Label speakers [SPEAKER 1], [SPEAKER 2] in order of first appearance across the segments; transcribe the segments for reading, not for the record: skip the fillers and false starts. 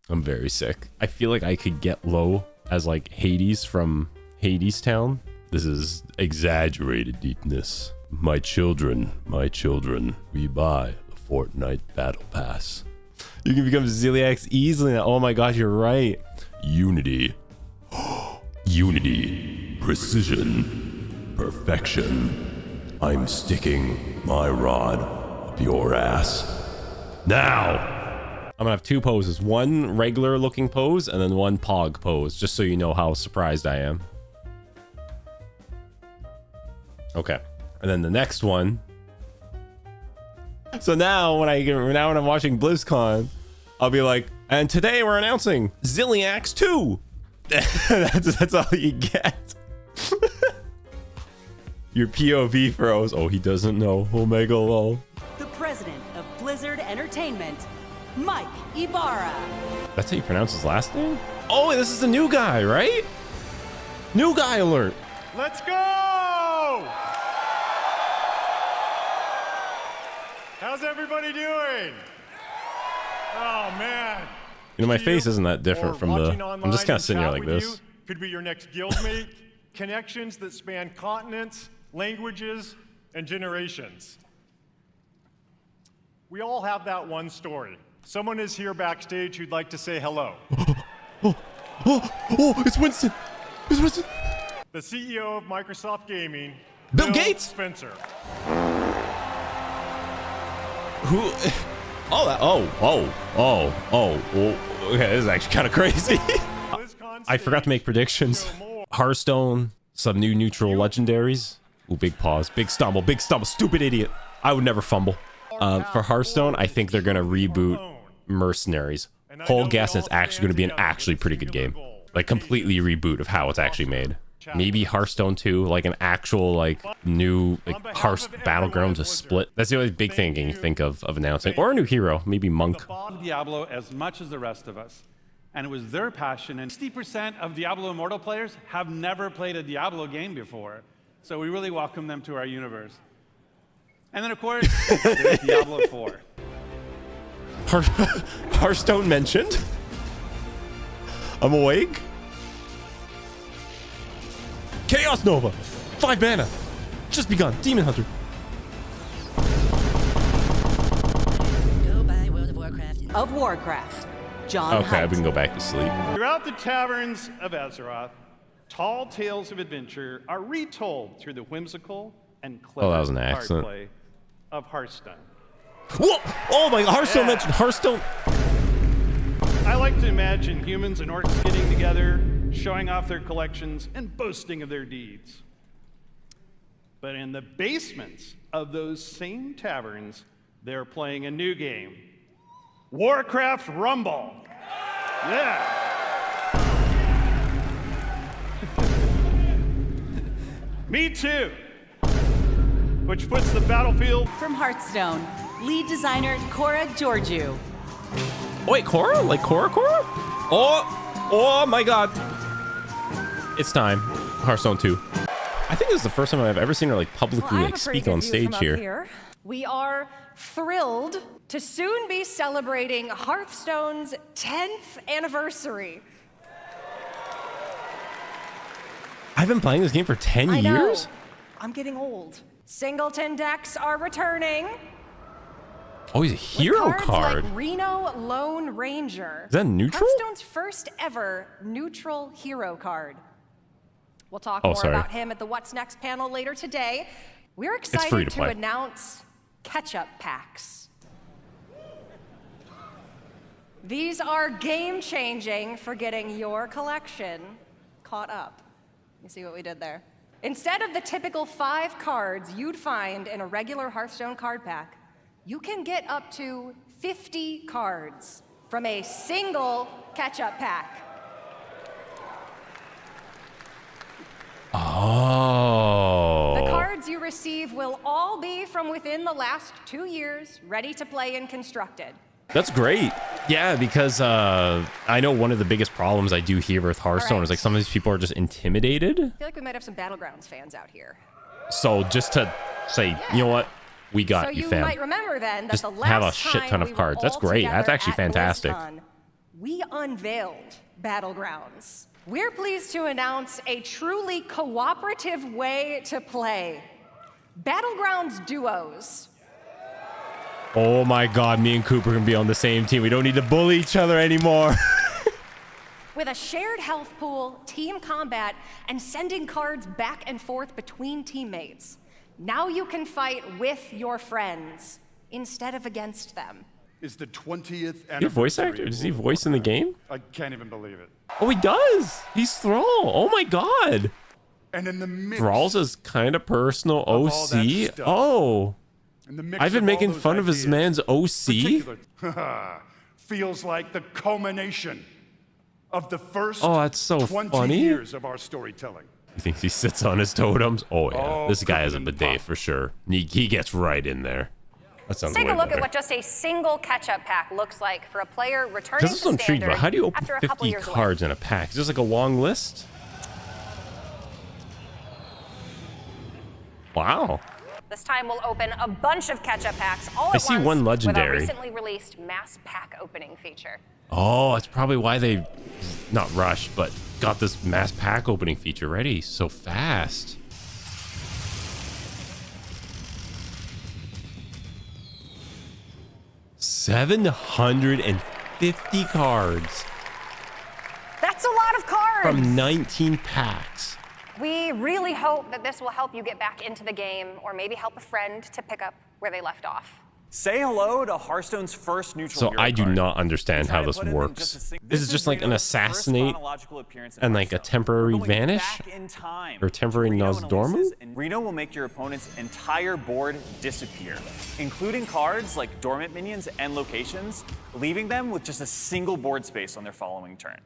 [SPEAKER 1] I'm very sick. I feel like I could get low as like Hades from Hades Town. This is exaggerated deepness. My children, we buy the Fortnite Battle Pass. You can become Ziliax easily now. Oh my gosh, you're right. Unity. Unity. Precision. Perfection. I'm sticking my rod up your ass. Now! I'm gonna have two poses. One regular looking pose and then one pog pose, just so you know how surprised I am. Okay. And then the next one. So now when I'm watching BlizzCon, I'll be like, and today we're announcing Ziliax 2. that's all you get. Your POV froze. Oh, he doesn't know. Omega lol.
[SPEAKER 2] The president of Blizzard Entertainment, Mike Ibarra.
[SPEAKER 1] That's how you pronounce his last name? Oh, this is the new guy, right? New guy alert.
[SPEAKER 3] Let's go! How's everybody doing? Oh, man.
[SPEAKER 1] You know, my face isn't that different from the... I'm just kind of sitting here like this.
[SPEAKER 3] Could be your next guildmate. Connections that span continents, languages, and generations. We all have that one story. Someone is here backstage who'd like to say hello.
[SPEAKER 1] It's Winston. It's Winston.
[SPEAKER 3] The CEO of Microsoft Gaming,
[SPEAKER 1] Bill Gates.
[SPEAKER 3] Spencer.
[SPEAKER 1] Who? Okay, this is actually kind of crazy. I forgot to make predictions. Hearthstone, some new neutral legendaries. Ooh, big pause, big stumble, stupid idiot. I would never fumble. For Hearthstone, I think they're gonna reboot Mercenaries. Whole guess it's actually gonna be an actually pretty good game. Like completely reboot of how it's actually made. Maybe Hearthstone 2, like an actual like new like Battlegrounds a split. That's the only big thing you think of announcing. Or a new hero, maybe Monk.
[SPEAKER 4] Diablo as much as the rest of us. And it was their passion, and 60% of Diablo Immortal players have never played a Diablo game before. So we really welcome them to our universe. And then of course, there's Diablo 4.
[SPEAKER 1] Hearthstone mentioned. I'm awake. Chaos Nova, 5 mana, just begun. Demon Hunter.
[SPEAKER 2] Go by World of Warcraft. John
[SPEAKER 1] Okay,
[SPEAKER 2] Hunt.
[SPEAKER 1] we can go back to sleep.
[SPEAKER 5] Throughout the taverns of Azeroth, tall tales of adventure are retold through the whimsical and clever
[SPEAKER 1] that was an accent.
[SPEAKER 5] cardplay of Hearthstone.
[SPEAKER 1] Whoa! Oh my God, Hearthstone mentioned Hearthstone.
[SPEAKER 5] I like to imagine humans and orcs getting together, showing off their collections, and boasting of their deeds. But in the basements of those same taverns, they're playing a new game. Warcraft Rumble. Yeah. Me too. Which puts the battlefield...
[SPEAKER 2] From Hearthstone, lead designer Cora Georgiou.
[SPEAKER 1] Oh, wait, Cora? Like Cora? Oh my God. It's time. Hearthstone 2. I think this is the first time I've ever seen her like publicly like speak on stage here.
[SPEAKER 6] We are thrilled to soon be celebrating Hearthstone's 10th anniversary.
[SPEAKER 1] I've been playing this game for 10
[SPEAKER 6] I know.
[SPEAKER 1] years?
[SPEAKER 6] I'm getting old. Singleton decks are returning.
[SPEAKER 1] Oh, he's a hero
[SPEAKER 6] with cards
[SPEAKER 1] card.
[SPEAKER 6] like Reno Lone Ranger.
[SPEAKER 1] Is that neutral?
[SPEAKER 6] Hearthstone's first ever neutral hero card. We'll talk more about him at the What's Next panel later today. We're excited to announce catch-up packs. These are game-changing for getting your collection caught up. You see what we did there? Instead of the typical 5 cards you'd find in a regular Hearthstone card pack, you can get up to 50 cards from a single catch-up pack.
[SPEAKER 1] Oh.
[SPEAKER 6] The cards you receive will all be from within the last 2 years, ready to play and constructed.
[SPEAKER 1] That's great. Yeah, because I know one of the biggest problems I do hear with Hearthstone is like some of these people are just intimidated.
[SPEAKER 6] I feel like we might have some Battlegrounds fans out here.
[SPEAKER 1] So just to say, you know what? We got you, fam.
[SPEAKER 6] So you might remember then that
[SPEAKER 1] just
[SPEAKER 6] the last
[SPEAKER 1] have a shit ton of cards. That's great. That's actually fantastic.
[SPEAKER 6] BlizzCon, we unveiled Battlegrounds. We're pleased to announce a truly cooperative way to play. Battlegrounds Duos.
[SPEAKER 1] Oh my God, me and Cooper can be on the same team. We don't need to bully each other anymore.
[SPEAKER 6] With a shared health pool, team combat, and sending cards back and forth between teammates. Now you can fight with your friends instead of against them.
[SPEAKER 7] Is the 20th
[SPEAKER 1] Is he a voice actor? Does he voice in the game?
[SPEAKER 7] I can't even believe it.
[SPEAKER 1] Oh, he does. He's Thrall. Oh my God.
[SPEAKER 7] And in the mix,
[SPEAKER 1] Thrall's his kind of personal
[SPEAKER 7] all
[SPEAKER 1] OC.
[SPEAKER 7] that stuff,
[SPEAKER 1] Oh.
[SPEAKER 7] in the mix
[SPEAKER 1] I've been
[SPEAKER 7] of all
[SPEAKER 1] making
[SPEAKER 7] those
[SPEAKER 1] fun of his
[SPEAKER 7] ideas,
[SPEAKER 1] man's OC.
[SPEAKER 7] particular- feels like the culmination of the first
[SPEAKER 1] Oh, that's so
[SPEAKER 7] 20
[SPEAKER 1] funny.
[SPEAKER 7] years of our storytelling.
[SPEAKER 1] He thinks he sits on his totems. Oh yeah,
[SPEAKER 7] Oh,
[SPEAKER 1] this guy has a
[SPEAKER 7] cooking and
[SPEAKER 1] bidet
[SPEAKER 7] pop.
[SPEAKER 1] for sure. He gets right in there. That sounds
[SPEAKER 6] Let's take
[SPEAKER 1] way
[SPEAKER 6] a look
[SPEAKER 1] better.
[SPEAKER 6] at what just a single catch-up pack looks like for a player returning
[SPEAKER 1] Because
[SPEAKER 6] to
[SPEAKER 1] I'm intrigued
[SPEAKER 6] standard
[SPEAKER 1] about how do you open
[SPEAKER 6] after a couple
[SPEAKER 1] 50
[SPEAKER 6] years away.
[SPEAKER 1] cards in a pack? Is this like a long list? Wow.
[SPEAKER 6] This time we'll open a bunch of catch-up packs all
[SPEAKER 1] I
[SPEAKER 6] at
[SPEAKER 1] see
[SPEAKER 6] once
[SPEAKER 1] one legendary.
[SPEAKER 6] with our recently released mass pack opening feature.
[SPEAKER 1] Oh, that's probably why they not rushed, but got this mass pack opening feature ready so fast. $750 cards
[SPEAKER 6] That's a lot of cards!
[SPEAKER 1] from 19 packs.
[SPEAKER 6] We really hope that this will help you get back into the game or maybe help a friend to pick up where they left off.
[SPEAKER 8] Say hello to Hearthstone's first neutral
[SPEAKER 1] So
[SPEAKER 8] hero
[SPEAKER 1] I do
[SPEAKER 8] card.
[SPEAKER 1] not understand how this works. Is it just like an assassinate and like a temporary vanish or temporary Nozdormu?
[SPEAKER 8] Reno will make your opponent's entire board disappear, including cards like dormant minions and locations, leaving them with just a single board space on their following turn.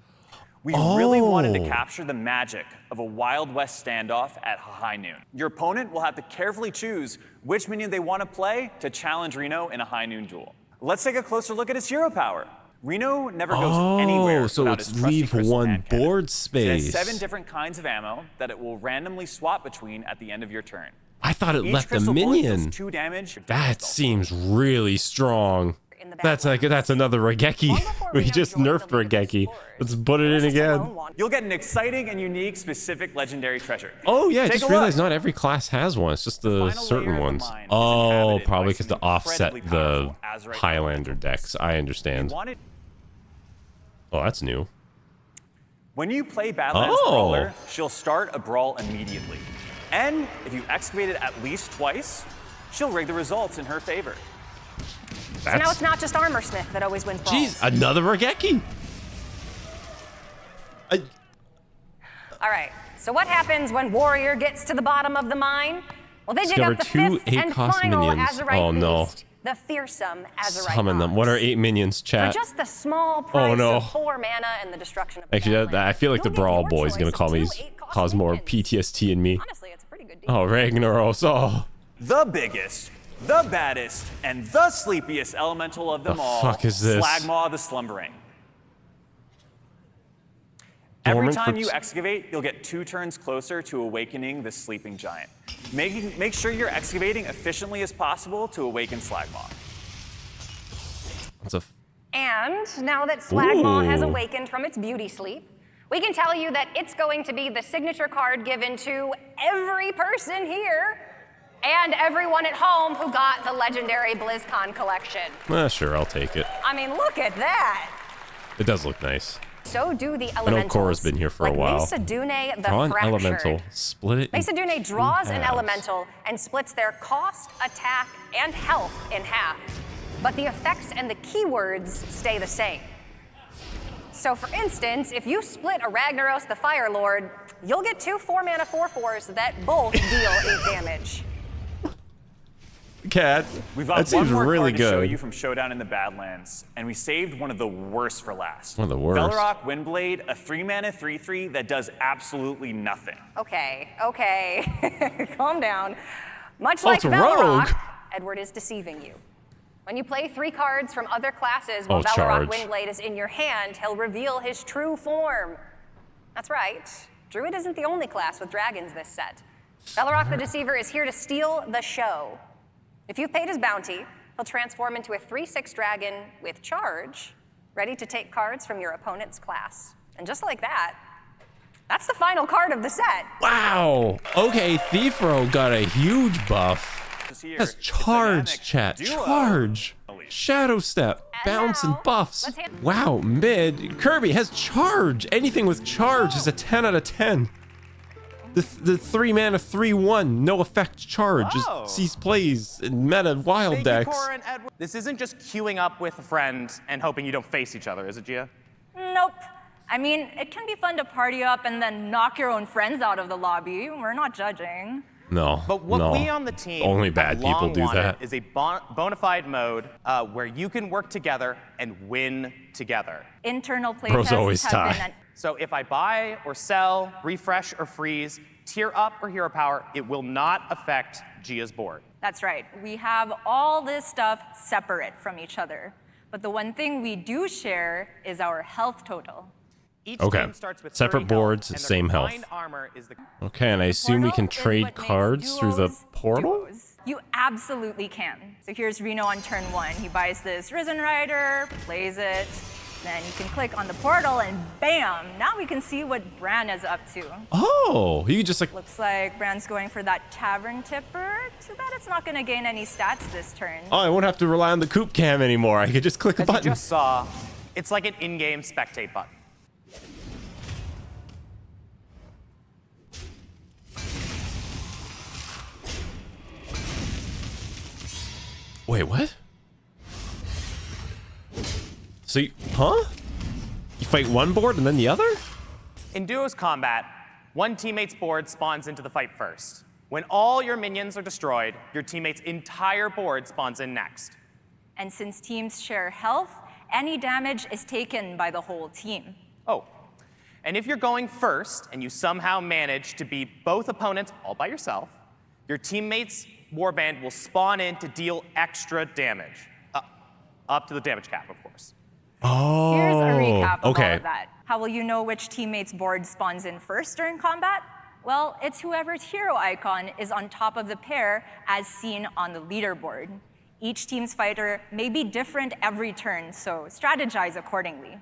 [SPEAKER 8] We really wanted to capture the magic of a Wild West standoff at high noon. Your opponent will have to carefully choose which minion they want to play to challenge Reno in a high noon duel. Let's take a closer look at his hero power. Reno never goes anywhere
[SPEAKER 1] so
[SPEAKER 8] without
[SPEAKER 1] it's
[SPEAKER 8] his trusty
[SPEAKER 1] leave
[SPEAKER 8] crystal
[SPEAKER 1] one
[SPEAKER 8] hand cannon.
[SPEAKER 1] board
[SPEAKER 8] It
[SPEAKER 1] space.
[SPEAKER 8] has 7 different kinds of ammo that it will randomly swap between at the end of your turn.
[SPEAKER 1] I thought it
[SPEAKER 8] Each
[SPEAKER 1] left a
[SPEAKER 8] crystal bullet deals
[SPEAKER 1] minion.
[SPEAKER 8] 2 damage.
[SPEAKER 1] That seems really strong.
[SPEAKER 6] In the
[SPEAKER 1] That's another Regeki.
[SPEAKER 6] before
[SPEAKER 1] We
[SPEAKER 6] Reno
[SPEAKER 1] just
[SPEAKER 6] joined the
[SPEAKER 1] nerfed
[SPEAKER 6] League of
[SPEAKER 1] Regeki.
[SPEAKER 6] Explorers,
[SPEAKER 1] Let's put it in again.
[SPEAKER 8] You'll get an exciting and unique specific legendary treasure.
[SPEAKER 1] Oh yeah, I
[SPEAKER 8] Take
[SPEAKER 1] just
[SPEAKER 8] a
[SPEAKER 1] realized
[SPEAKER 8] look.
[SPEAKER 1] not every class has one. It's just the
[SPEAKER 8] final
[SPEAKER 1] certain
[SPEAKER 8] layer of the
[SPEAKER 1] ones.
[SPEAKER 8] mine is
[SPEAKER 1] Oh,
[SPEAKER 8] inhabited
[SPEAKER 1] probably
[SPEAKER 8] by
[SPEAKER 1] because
[SPEAKER 8] some
[SPEAKER 1] to offset
[SPEAKER 8] incredibly
[SPEAKER 1] the
[SPEAKER 8] powerful Azerite
[SPEAKER 1] Highlander decks. I understand.
[SPEAKER 8] Wanted-
[SPEAKER 1] Oh, that's new.
[SPEAKER 8] When you play Badlands
[SPEAKER 1] Oh.
[SPEAKER 8] Brawler, she'll start a brawl immediately. And if you excavate it at least twice, she'll rig the results in her favor.
[SPEAKER 6] So now
[SPEAKER 1] That's
[SPEAKER 6] it's not just Armorsmith that always wins brawls.
[SPEAKER 1] jeez, another Regeki.
[SPEAKER 6] All right, so what happens when Warrior gets to the bottom of the mine? Well, they dig
[SPEAKER 1] Discover
[SPEAKER 6] up the
[SPEAKER 1] 2
[SPEAKER 6] fifth and
[SPEAKER 1] 8-cost
[SPEAKER 6] final
[SPEAKER 1] minions.
[SPEAKER 6] Azerite
[SPEAKER 1] Oh, no.
[SPEAKER 6] beast, the fearsome Azerite
[SPEAKER 1] Summon them.
[SPEAKER 6] Ox.
[SPEAKER 1] What are 8 minions,
[SPEAKER 6] For
[SPEAKER 1] chat?
[SPEAKER 6] just the small price
[SPEAKER 1] no.
[SPEAKER 6] of 4 mana and the destruction of the
[SPEAKER 1] Actually,
[SPEAKER 6] Badlands,
[SPEAKER 1] I feel like the
[SPEAKER 6] you'll get
[SPEAKER 1] Brawl
[SPEAKER 6] your
[SPEAKER 1] Boy is
[SPEAKER 6] choice
[SPEAKER 1] gonna
[SPEAKER 6] of
[SPEAKER 1] call me
[SPEAKER 6] 2 8-cost
[SPEAKER 1] cause more
[SPEAKER 6] minions.
[SPEAKER 1] PTSD in me.
[SPEAKER 6] Honestly, it's a pretty good deal.
[SPEAKER 1] Oh, Ragnaros. Oh,
[SPEAKER 8] The biggest, the baddest, and the sleepiest elemental of them
[SPEAKER 1] The
[SPEAKER 8] all,
[SPEAKER 1] fuck is this?
[SPEAKER 8] Slagmaw the Slumbering. Every
[SPEAKER 1] Dormant
[SPEAKER 8] time
[SPEAKER 1] for-
[SPEAKER 8] you excavate, you'll get 2 turns closer to awakening the sleeping giant. Make sure you're excavating efficiently as possible to awaken Slagmaw.
[SPEAKER 1] that's a
[SPEAKER 6] And now that Slagmaw has
[SPEAKER 1] Ooh.
[SPEAKER 6] awakened from its beauty sleep, we can tell you that it's going to be the signature card given to every person here and everyone at home who got the legendary BlizzCon collection.
[SPEAKER 1] sure, I'll take it.
[SPEAKER 6] I mean, look at that.
[SPEAKER 1] It does look nice.
[SPEAKER 6] So do the elementals.
[SPEAKER 1] Cora's been here for a
[SPEAKER 6] like
[SPEAKER 1] while.
[SPEAKER 6] Lisa Dune the
[SPEAKER 1] Draw an
[SPEAKER 6] Fractured.
[SPEAKER 1] elemental, split it.
[SPEAKER 6] Lisa
[SPEAKER 1] in
[SPEAKER 6] Dune draws
[SPEAKER 1] two
[SPEAKER 6] an
[SPEAKER 1] halves.
[SPEAKER 6] elemental and splits their cost, attack, and health in half. But the effects and the keywords stay the same. So for instance, if you split a Ragnaros the Fire Lord, you'll get 2 4-mana 4/4s that both deal 8 damage.
[SPEAKER 1] Cat.
[SPEAKER 8] We've got
[SPEAKER 1] That seems
[SPEAKER 8] one more
[SPEAKER 1] really
[SPEAKER 8] card to show
[SPEAKER 1] good.
[SPEAKER 8] you from Showdown in the Badlands, and we saved one of the worst for last.
[SPEAKER 1] One of the worst.
[SPEAKER 8] Velrock Windblade, a 3-mana 3/3 that does absolutely nothing.
[SPEAKER 6] Okay, calm down. Much
[SPEAKER 1] Oh,
[SPEAKER 6] like
[SPEAKER 1] it's a
[SPEAKER 6] Velrock,
[SPEAKER 1] rogue.
[SPEAKER 6] Edward is deceiving you. When you play 3 cards from other classes while
[SPEAKER 1] Oh,
[SPEAKER 6] Velrock
[SPEAKER 1] charge.
[SPEAKER 6] Windblade is in your hand, he'll reveal his true form. That's right. Druid isn't the only class with dragons this set. Velrock the Deceiver is here to steal the show. If you've paid his bounty, he'll transform into a 3/6 dragon with charge, ready to take cards from your opponent's class. And just like that, that's the final card of the set.
[SPEAKER 1] Wow. Okay, Thiefro got a huge buff. That's charge, chat. Charge. Shadow Step. Bounce and buffs. Wow, mid. Kirby has charge. Anything with charge is a 10 out of 10. The 3-mana 3/1 no effect charge just cease plays in meta wild decks.
[SPEAKER 9] This isn't just queuing up with a friend and hoping you don't face each other, is it, Gia?
[SPEAKER 6] Nope. I mean, it can be fun to party up and then knock your own friends out of the lobby. We're not judging.
[SPEAKER 1] No.
[SPEAKER 9] But what we on the team
[SPEAKER 1] only bad people do that.
[SPEAKER 9] Is a bona fide mode where you can work together and win together.
[SPEAKER 6] Internal
[SPEAKER 1] Bros
[SPEAKER 6] playtests
[SPEAKER 1] always
[SPEAKER 6] have
[SPEAKER 1] tie.
[SPEAKER 6] been
[SPEAKER 9] So if I buy or sell, refresh or freeze, tier up or hero power, it will not affect Gia's board.
[SPEAKER 6] That's right. We have all this stuff separate from each other. But the one thing we do share is our health total.
[SPEAKER 9] Each
[SPEAKER 1] Okay.
[SPEAKER 9] team starts with
[SPEAKER 1] Separate
[SPEAKER 9] 30 health,
[SPEAKER 1] boards,
[SPEAKER 9] and their
[SPEAKER 1] same health.
[SPEAKER 9] combined armor is the
[SPEAKER 1] Okay, and I assume we can
[SPEAKER 6] Portal is
[SPEAKER 1] trade
[SPEAKER 6] what makes
[SPEAKER 1] cards through the
[SPEAKER 6] duos
[SPEAKER 1] portal?
[SPEAKER 6] duos. You absolutely can. So here's Reno on turn 1. He buys this Risen Rider, plays it. Then you can click on the portal and bam! Now we can see what Bran is up to.
[SPEAKER 1] Oh, you can just like,
[SPEAKER 6] Looks like Bran's going for that Tavern Tipper. Too bad it's not going to gain any stats this turn.
[SPEAKER 1] oh, I won't have to rely on the coop cam anymore. I could just click a
[SPEAKER 9] As you
[SPEAKER 1] button.
[SPEAKER 9] just saw, it's like an in-game spectate button.
[SPEAKER 1] Wait, what? So, you fight one board and then the other?
[SPEAKER 9] In duos combat, one teammate's board spawns into the fight first. When all your minions are destroyed, your teammate's entire board spawns in next.
[SPEAKER 6] And since teams share health, any damage is taken by the whole team.
[SPEAKER 9] Oh, and if you're going first and you somehow manage to beat both opponents all by yourself, your teammate's warband will spawn in to deal extra damage. Up to the damage cap, of course.
[SPEAKER 1] Oh,
[SPEAKER 6] Here's a recap of
[SPEAKER 1] okay.
[SPEAKER 6] all of that. How will you know which teammate's board spawns in first during combat? Well, it's whoever's hero icon is on top of the pair as seen on the leaderboard. Each team's fighter may be different every turn, so strategize accordingly.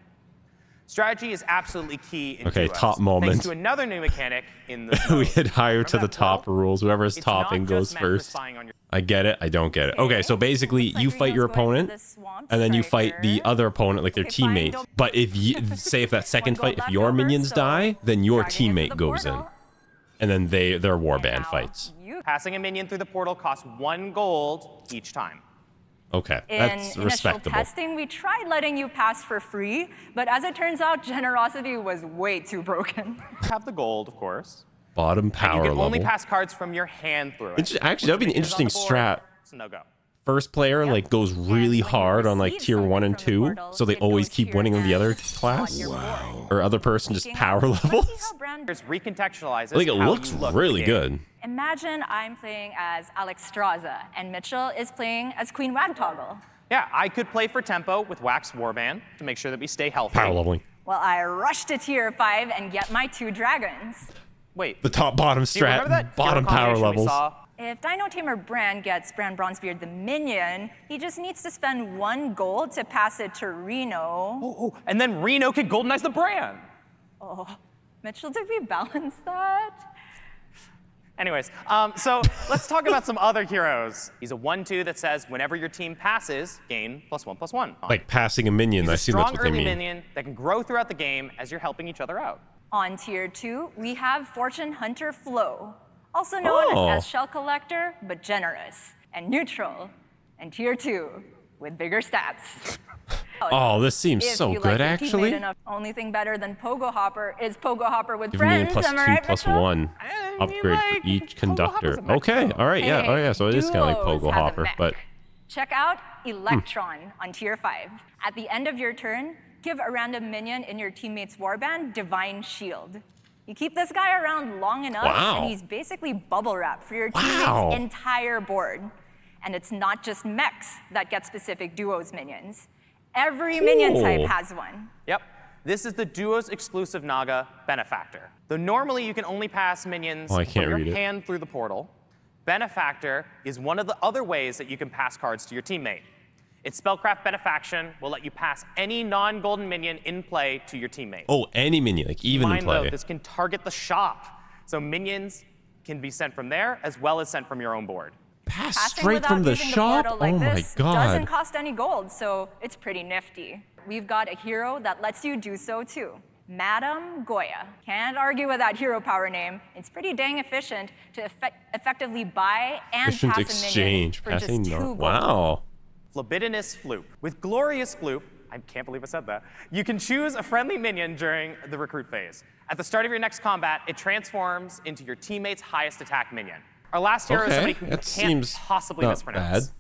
[SPEAKER 9] Strategy is absolutely key in
[SPEAKER 1] Okay,
[SPEAKER 9] duos,
[SPEAKER 1] top moment.
[SPEAKER 9] Thanks to another new mechanic in the
[SPEAKER 1] We
[SPEAKER 9] mode.
[SPEAKER 1] had higher to the
[SPEAKER 9] Remember that
[SPEAKER 1] top
[SPEAKER 9] portal?
[SPEAKER 1] rules. Whoever's
[SPEAKER 9] It's
[SPEAKER 1] topping
[SPEAKER 9] not
[SPEAKER 1] goes
[SPEAKER 9] just meant for
[SPEAKER 1] first.
[SPEAKER 9] spying on your
[SPEAKER 1] I get it. I don't get it. Okay, so basically
[SPEAKER 6] Looks like
[SPEAKER 1] you fight your
[SPEAKER 6] Reno's going for
[SPEAKER 1] opponent,
[SPEAKER 6] the Swamp
[SPEAKER 1] and then you fight the
[SPEAKER 6] Striker.
[SPEAKER 1] other opponent, like their
[SPEAKER 6] Okay, fine,
[SPEAKER 1] teammate.
[SPEAKER 6] don't-
[SPEAKER 1] But if you say if that second
[SPEAKER 6] One gold
[SPEAKER 1] fight, if
[SPEAKER 6] left
[SPEAKER 1] your
[SPEAKER 6] over,
[SPEAKER 1] minions
[SPEAKER 6] so
[SPEAKER 1] die, then your
[SPEAKER 6] dragging into
[SPEAKER 1] teammate
[SPEAKER 6] the
[SPEAKER 1] goes in,
[SPEAKER 6] portal.
[SPEAKER 1] and then their warband
[SPEAKER 6] Now,
[SPEAKER 1] fights.
[SPEAKER 9] Passing a minion through the portal costs 1 gold each time.
[SPEAKER 1] Okay,
[SPEAKER 6] In
[SPEAKER 1] that's
[SPEAKER 6] initial
[SPEAKER 1] respectable.
[SPEAKER 6] testing, we tried letting you pass for free, but as it turns out, generosity was way too broken.
[SPEAKER 9] Have the gold, of course.
[SPEAKER 1] Bottom
[SPEAKER 9] You
[SPEAKER 1] power
[SPEAKER 9] can only
[SPEAKER 1] level.
[SPEAKER 9] pass cards from your hand through it.
[SPEAKER 1] Actually, that'd be an
[SPEAKER 9] Minions on
[SPEAKER 1] interesting
[SPEAKER 9] the board,
[SPEAKER 1] strat.
[SPEAKER 9] It's a no-go.
[SPEAKER 1] First player like goes really
[SPEAKER 6] when you
[SPEAKER 1] hard on like
[SPEAKER 6] receive
[SPEAKER 1] tier 1 and
[SPEAKER 6] something from the
[SPEAKER 1] 2,
[SPEAKER 6] portal,
[SPEAKER 1] so they
[SPEAKER 6] it
[SPEAKER 1] always
[SPEAKER 6] goes
[SPEAKER 1] keep
[SPEAKER 6] to your
[SPEAKER 1] winning on the other
[SPEAKER 6] hand
[SPEAKER 1] class,
[SPEAKER 6] on your board.
[SPEAKER 1] or other person just
[SPEAKER 6] Speaking
[SPEAKER 1] power
[SPEAKER 6] of, let's see
[SPEAKER 1] levels.
[SPEAKER 6] how Bran-
[SPEAKER 9] There's recontextualizes
[SPEAKER 1] Like it
[SPEAKER 9] how
[SPEAKER 1] looks
[SPEAKER 9] you look at
[SPEAKER 1] really
[SPEAKER 9] the game.
[SPEAKER 1] good.
[SPEAKER 6] Imagine I'm playing as Alex Straza, and Mitchell is playing as Queen Wagtoggle.
[SPEAKER 9] Yeah, I could play for tempo with Wax Warband to make sure that we stay healthy.
[SPEAKER 1] Power leveling.
[SPEAKER 6] Well, I rush to tier 5 and get my 2 dragons.
[SPEAKER 9] Wait,
[SPEAKER 1] The top bottom
[SPEAKER 9] do you remember that
[SPEAKER 1] strat, bottom
[SPEAKER 9] hero
[SPEAKER 1] power
[SPEAKER 9] combination we
[SPEAKER 1] levels.
[SPEAKER 9] saw?
[SPEAKER 6] If Dino Tamer Bran gets Bran Bronzebeard the minion, he just needs to spend 1 gold to pass it to Reno.
[SPEAKER 9] Oh, and then Reno can goldenize the brand.
[SPEAKER 6] Mitchell, did we balance that?
[SPEAKER 9] Anyways, so let's talk about some other heroes. He's a 1/2 that says whenever your team passes, gain +1/+1.
[SPEAKER 1] Like passing a minion.
[SPEAKER 9] He's
[SPEAKER 1] I
[SPEAKER 9] a
[SPEAKER 1] assume that's
[SPEAKER 9] strong
[SPEAKER 1] what they
[SPEAKER 9] early
[SPEAKER 1] mean.
[SPEAKER 9] minion that can grow throughout the game as you're helping each other out.
[SPEAKER 6] On tier 2, we have Fortune Hunter Flo, also known
[SPEAKER 1] Oh.
[SPEAKER 6] as Shell Collector, but generous, and neutral, and tier 2, with bigger stats.
[SPEAKER 1] Oh, this seems
[SPEAKER 6] If
[SPEAKER 1] so
[SPEAKER 6] you
[SPEAKER 1] good,
[SPEAKER 6] like your
[SPEAKER 1] actually.
[SPEAKER 6] teammate enough, only thing better than Pogo Hopper is Pogo Hopper with
[SPEAKER 1] Give me a
[SPEAKER 6] friends. Am I right, Mitchell?
[SPEAKER 1] +2/+1 upgrade for each conductor. Okay, all right, yeah,
[SPEAKER 6] Hey,
[SPEAKER 1] oh yeah. So it is kind of like
[SPEAKER 6] Duos
[SPEAKER 1] Pogo
[SPEAKER 6] has a
[SPEAKER 1] Hopper,
[SPEAKER 6] mech.
[SPEAKER 1] but
[SPEAKER 6] Check out Electron on tier 5. At the end of your turn, give a random minion in your teammate's warband Divine Shield. You keep this guy around long enough,
[SPEAKER 1] Wow.
[SPEAKER 6] and he's basically bubble wrap for your
[SPEAKER 1] Wow.
[SPEAKER 6] teammate's entire board. And it's not just mechs that get specific duos minions. Every minion type
[SPEAKER 1] Cool.
[SPEAKER 6] has one.
[SPEAKER 9] Yep. This is the duo's exclusive Naga Benefactor. Though normally you can only pass minions
[SPEAKER 1] I can't
[SPEAKER 9] from
[SPEAKER 1] read
[SPEAKER 9] your
[SPEAKER 1] it.
[SPEAKER 9] hand through the portal, Benefactor is one of the other ways that you can pass cards to your teammate. Its Spellcraft Benefaction will let you pass any non-golden minion in play to your teammate.
[SPEAKER 1] Oh, any minion, like even in
[SPEAKER 9] Mind though,
[SPEAKER 1] play.
[SPEAKER 9] this can target the shop. So minions can be sent from there as well as sent from your own board.
[SPEAKER 1] Pass
[SPEAKER 6] Passing
[SPEAKER 1] straight
[SPEAKER 6] without
[SPEAKER 1] from the
[SPEAKER 6] using
[SPEAKER 1] shop?
[SPEAKER 6] portal like
[SPEAKER 1] Oh my
[SPEAKER 6] this
[SPEAKER 1] god.
[SPEAKER 6] doesn't cost any gold, so it's pretty nifty. We've got a hero that lets you do so too. Madame Goya. Can't argue with that hero power name. It's pretty dang efficient to effectively buy and
[SPEAKER 1] Efficient
[SPEAKER 6] pass
[SPEAKER 1] exchange.
[SPEAKER 6] a minion for
[SPEAKER 1] Passing
[SPEAKER 6] just 2
[SPEAKER 1] no.
[SPEAKER 6] gold.
[SPEAKER 1] Wow.
[SPEAKER 9] Flabidinous Floop. With Glorious Floop, I can't believe I said that, you can choose a friendly minion during the recruit phase. At the start of your next combat, it transforms into your teammate's highest attack minion. Our last hero is somebody who
[SPEAKER 1] that
[SPEAKER 9] can't
[SPEAKER 1] seems
[SPEAKER 9] possibly
[SPEAKER 1] not
[SPEAKER 9] mispronounce.
[SPEAKER 1] bad.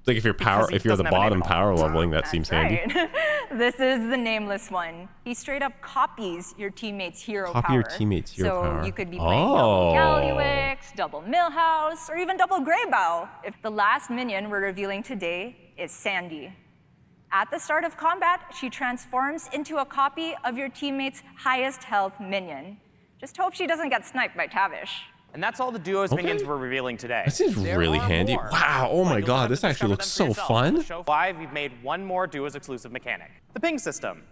[SPEAKER 1] Like if you're
[SPEAKER 9] Because he
[SPEAKER 1] if you're the
[SPEAKER 9] doesn't have a name
[SPEAKER 1] bottom
[SPEAKER 9] at all.
[SPEAKER 1] power leveling, that seems handy.
[SPEAKER 6] Right. This is the nameless one. He straight up copies your teammate's hero power.
[SPEAKER 1] Copy your teammate's hero
[SPEAKER 6] so
[SPEAKER 1] power.
[SPEAKER 6] you could be playing double
[SPEAKER 1] Oh.
[SPEAKER 6] Gallywix, double Millhouse, or even double Greybow. If the last minion we're revealing today is Sandy. At the start of combat, she transforms into a copy of your teammate's highest health minion. Just hope she doesn't get sniped by Tavish.
[SPEAKER 9] And that's all the duo's minions we're revealing today.
[SPEAKER 1] That seems
[SPEAKER 9] There
[SPEAKER 1] really
[SPEAKER 9] are
[SPEAKER 1] handy.
[SPEAKER 9] more,
[SPEAKER 1] Wow, oh
[SPEAKER 9] but
[SPEAKER 1] my
[SPEAKER 9] you'll
[SPEAKER 1] god,
[SPEAKER 9] have
[SPEAKER 1] this
[SPEAKER 9] to
[SPEAKER 1] actually
[SPEAKER 9] discover
[SPEAKER 1] looks
[SPEAKER 9] them for
[SPEAKER 1] so
[SPEAKER 9] yourself.
[SPEAKER 1] fun.
[SPEAKER 9] Show 5, we've made one more duo's exclusive mechanic. The ping system.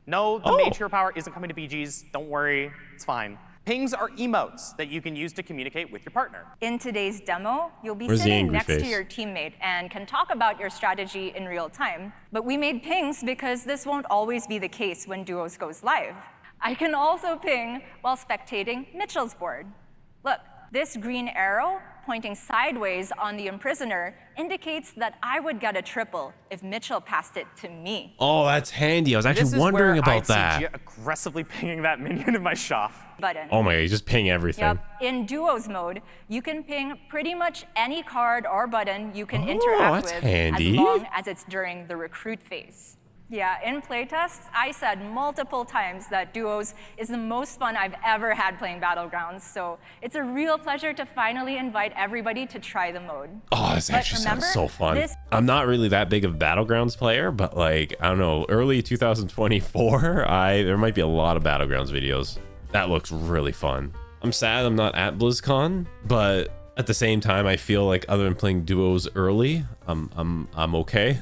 [SPEAKER 9] No, the
[SPEAKER 1] Oh.
[SPEAKER 9] mage hero power isn't coming to BGs. Don't worry, it's fine. Pings are emotes that you can use to communicate with your partner.
[SPEAKER 6] In today's demo, you'll be
[SPEAKER 1] Where's the
[SPEAKER 6] sitting
[SPEAKER 1] angry
[SPEAKER 6] next to
[SPEAKER 1] face?
[SPEAKER 6] your teammate and can talk about your strategy in real time. But we made pings because this won't always be the case when Duos goes live. I can also ping while spectating Mitchell's board. Look, this green arrow pointing sideways on the Imprisoner indicates that I would get a triple if Mitchell passed it to me.
[SPEAKER 1] Oh, that's handy. I was
[SPEAKER 9] This
[SPEAKER 1] actually
[SPEAKER 9] is
[SPEAKER 1] wondering
[SPEAKER 9] where
[SPEAKER 1] about
[SPEAKER 9] I'd see
[SPEAKER 1] that.
[SPEAKER 9] Gia aggressively pinging that minion in my shop.
[SPEAKER 6] Button.
[SPEAKER 1] Oh my god, you just ping everything.
[SPEAKER 6] Yep. In Duos mode, you can ping pretty much any card or button you can interact
[SPEAKER 1] that's
[SPEAKER 6] with
[SPEAKER 1] handy.
[SPEAKER 6] as long as it's during the recruit phase. Yeah, in playtests, I said multiple times that Duos is the most fun I've ever had playing Battlegrounds, so it's a real pleasure to finally invite everybody to try the mode.
[SPEAKER 1] Oh, this
[SPEAKER 6] But
[SPEAKER 1] actually sounds
[SPEAKER 6] remember,
[SPEAKER 1] so fun.
[SPEAKER 6] this-
[SPEAKER 1] I'm not really that big of a Battlegrounds player, but like, I don't know, early 2024, there might be a lot of Battlegrounds videos. That looks really fun. I'm sad I'm not at BlizzCon, but at the same time, I feel like other than playing duos early, I'm okay.